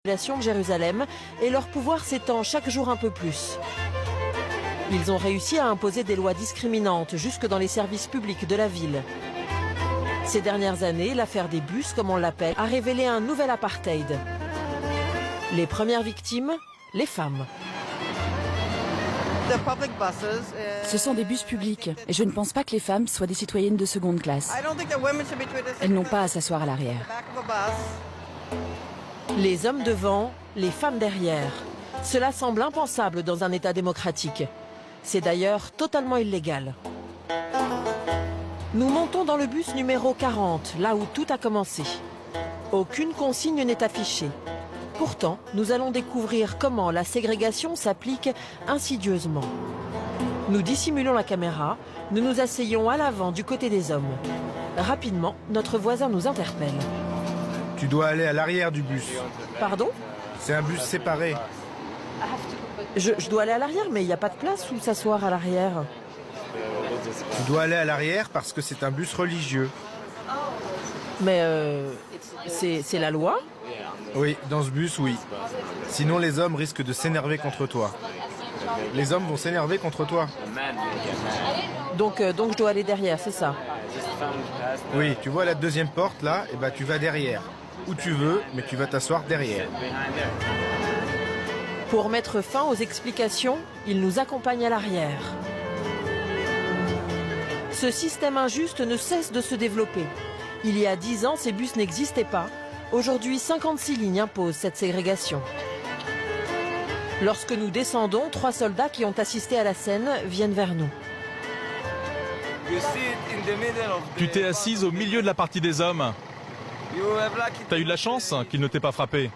de Jérusalem et leur pouvoir s'étend chaque jour un peu plus. Ils ont réussi à imposer des lois discriminantes jusque dans les services publics de la ville. Ces dernières années, l'affaire des bus, comme on l'appelle, a révélé un nouvel apartheid. Les premières victimes, les femmes. Ce sont des bus publics et je ne pense pas que les femmes soient des citoyennes de seconde classe. Elles n'ont pas à s'asseoir à l'arrière. Les hommes devant, les femmes derrière. Cela semble impensable dans un État démocratique. C'est d'ailleurs totalement illégal. Nous montons dans le bus numéro 40, là où tout a commencé. Aucune consigne n'est affichée. Pourtant, nous allons découvrir comment la ségrégation s'applique insidieusement. Nous dissimulons la caméra, nous nous asseyons à l'avant du côté des hommes. Rapidement, notre voisin nous interpelle. Tu dois aller à l'arrière du bus. Pardon ? C'est un bus séparé. Je dois aller à l'arrière, mais il n'y a pas de place où s'asseoir à l'arrière. Tu dois aller à l'arrière parce que c'est un bus religieux. Mais c'est la loi ? Oui, dans ce bus, oui. Sinon, les hommes risquent de s'énerver contre toi. Les hommes vont s'énerver contre toi. Donc je dois aller derrière, c'est ça ? Oui, tu vois la deuxième porte là, et ben tu vas derrière. Où tu veux, mais tu vas t'asseoir derrière. Pour mettre fin aux explications, il nous accompagne à l'arrière. Ce système injuste ne cesse de se développer. Il y a 10 ans, ces bus n'existaient pas. Aujourd'hui, 56 lignes imposent cette ségrégation. Lorsque nous descendons, 3 soldats qui ont assisté à la scène viennent vers nous. Tu t'es assise au milieu de la partie des hommes. T'as eu de la chance qu'ils ne t'aient pas frappé.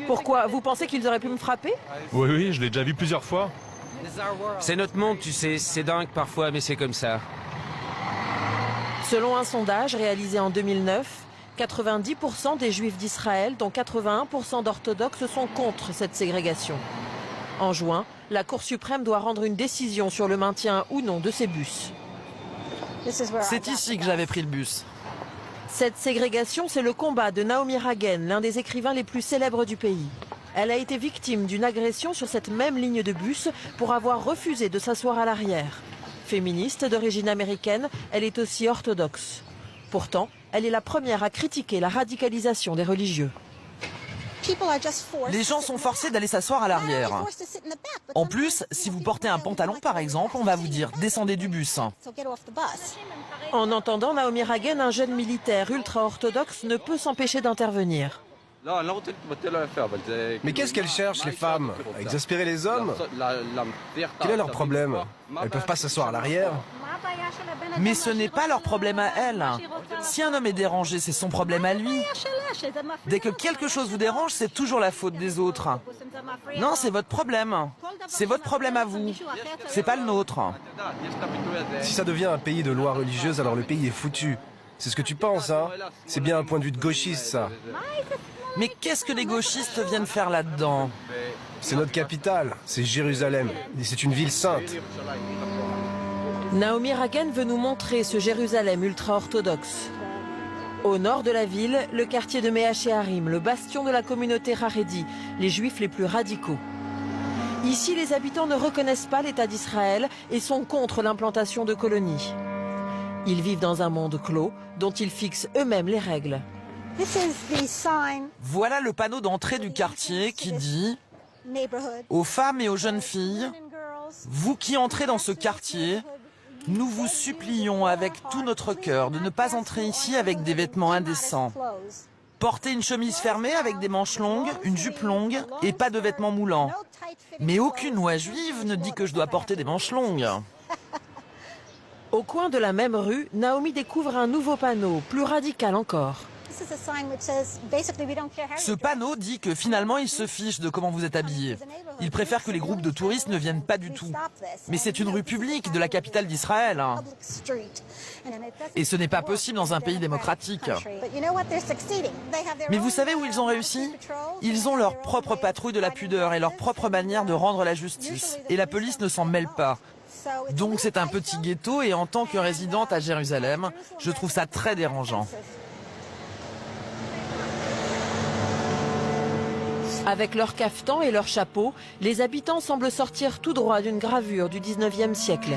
Pourquoi ? Vous pensez qu'ils auraient pu me frapper ? Oui, oui, je l'ai déjà vu plusieurs fois. C'est notre monde, tu sais, c'est dingue parfois, mais c'est comme ça. Selon un sondage réalisé en 2009, 90% des Juifs d'Israël, dont 81% d'orthodoxes, sont contre cette ségrégation. En juin, la Cour suprême doit rendre une décision sur le maintien ou non de ces bus. C'est ici que j'avais pris le bus. Cette ségrégation, c'est le combat de Naomi Ragen, l'un des écrivains les plus célèbres du pays. Elle a été victime d'une agression sur cette même ligne de bus pour avoir refusé de s'asseoir à l'arrière. Féministe d'origine américaine, elle est aussi orthodoxe. Pourtant, elle est la première à critiquer la radicalisation des religieux. Les gens sont forcés d'aller s'asseoir à l'arrière. En plus, si vous portez un pantalon par exemple, on va vous dire « descendez du bus ». En entendant Naomi Ragen, un jeune militaire ultra-orthodoxe ne peut s'empêcher d'intervenir. Mais qu'est-ce qu'elles cherchent, les femmes? À exaspérer les hommes? Quel est leur problème? Elles peuvent pas s'asseoir à l'arrière? Mais ce n'est pas leur problème à elles. Si un homme est dérangé, c'est son problème à lui. Dès que quelque chose vous dérange, c'est toujours la faute des autres. Non, c'est votre problème. C'est votre problème à vous. C'est pas le nôtre. Si ça devient un pays de loi religieuse, alors le pays est foutu. C'est ce que tu penses, hein? C'est bien un point de vue de gauchiste, ça. Mais qu'est-ce que les gauchistes viennent faire là-dedans? C'est notre capitale, c'est Jérusalem. Et c'est une ville sainte. Naomi Ragen veut nous montrer ce Jérusalem ultra-orthodoxe. Au nord de la ville, le quartier de Mea Shearim, le bastion de la communauté Haredi, les juifs les plus radicaux. Ici, les habitants ne reconnaissent pas l'État d'Israël et sont contre l'implantation de colonies. Ils vivent dans un monde clos dont ils fixent eux-mêmes les règles. Voilà le panneau d'entrée du quartier qui dit aux femmes et aux jeunes filles, vous qui entrez dans ce quartier, nous vous supplions avec tout notre cœur de ne pas entrer ici avec des vêtements indécents. Portez une chemise fermée avec des manches longues, une jupe longue et pas de vêtements moulants. Mais aucune loi juive ne dit que je dois porter des manches longues. Au coin de la même rue, Naomi découvre un nouveau panneau, plus radical encore. Ce panneau dit que finalement ils se fichent de comment vous êtes habillés. Ils préfèrent que les groupes de touristes ne viennent pas du tout. Mais c'est une rue publique de la capitale d'Israël. Et ce n'est pas possible dans un pays démocratique. Mais vous savez où ils ont réussi? Ils ont leur propre patrouille de la pudeur et leur propre manière de rendre la justice. Et la police ne s'en mêle pas. Donc c'est un petit ghetto et en tant que résidente à Jérusalem, je trouve ça très dérangeant. Avec leurs cafetans et leurs chapeaux, les habitants semblent sortir tout droit d'une gravure du 19e siècle.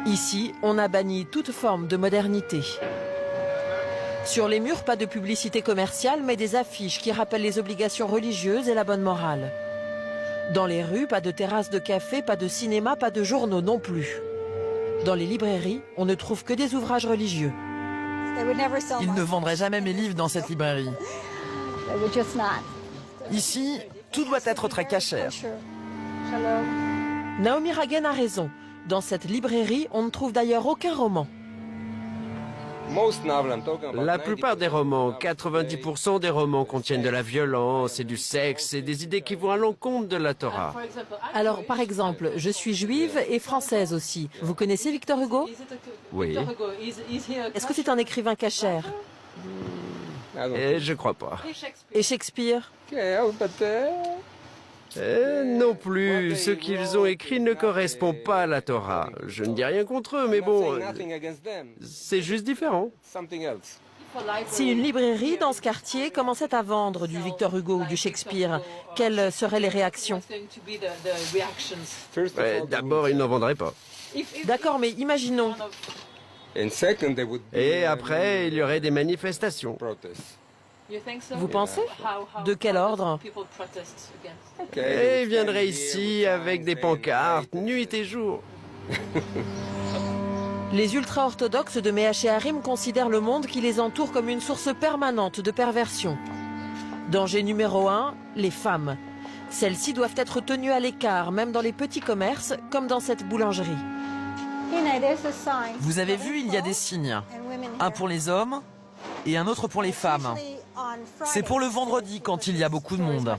Ici, on a banni toute forme de modernité. Sur les murs, pas de publicité commerciale, mais des affiches qui rappellent les obligations religieuses et la bonne morale. Dans les rues, pas de terrasses de café, pas de cinéma, pas de journaux non plus. Dans les librairies, on ne trouve que des ouvrages religieux. Ils ne vendraient jamais mes livres dans cette librairie. Ici, tout doit être très cachère. Naomi Ragen a raison. Dans cette librairie, on ne trouve d'ailleurs aucun roman. La plupart des romans, 90% des romans contiennent de la violence et du sexe et des idées qui vont à l'encontre de la Torah. Alors, par exemple, je suis juive et française aussi. Vous connaissez Victor Hugo? Oui. Est-ce que c'est un écrivain cachère? Et je crois pas. Et Shakespeare? Non plus. Ce qu'ils ont écrit ne correspond pas à la Torah. Je ne dis rien contre eux, mais bon, c'est juste différent. Si une librairie dans ce quartier commençait à vendre du Victor Hugo ou du Shakespeare, quelles seraient les réactions? D'abord, ils n'en vendraient pas. D'accord, mais imaginons. Et après, il y aurait des manifestations. Vous pensez? De quel ordre? Et ils viendraient ici avec des pancartes, nuit et jour. Les ultra-orthodoxes de Méaché-Harim considèrent le monde qui les entoure comme une source permanente de perversion. Danger numéro 1, les femmes. Celles-ci doivent être tenues à l'écart, même dans les petits commerces, comme dans cette boulangerie. Vous avez vu, il y a des signes. Un pour les hommes et un autre pour les femmes. C'est pour le vendredi quand il y a beaucoup de monde.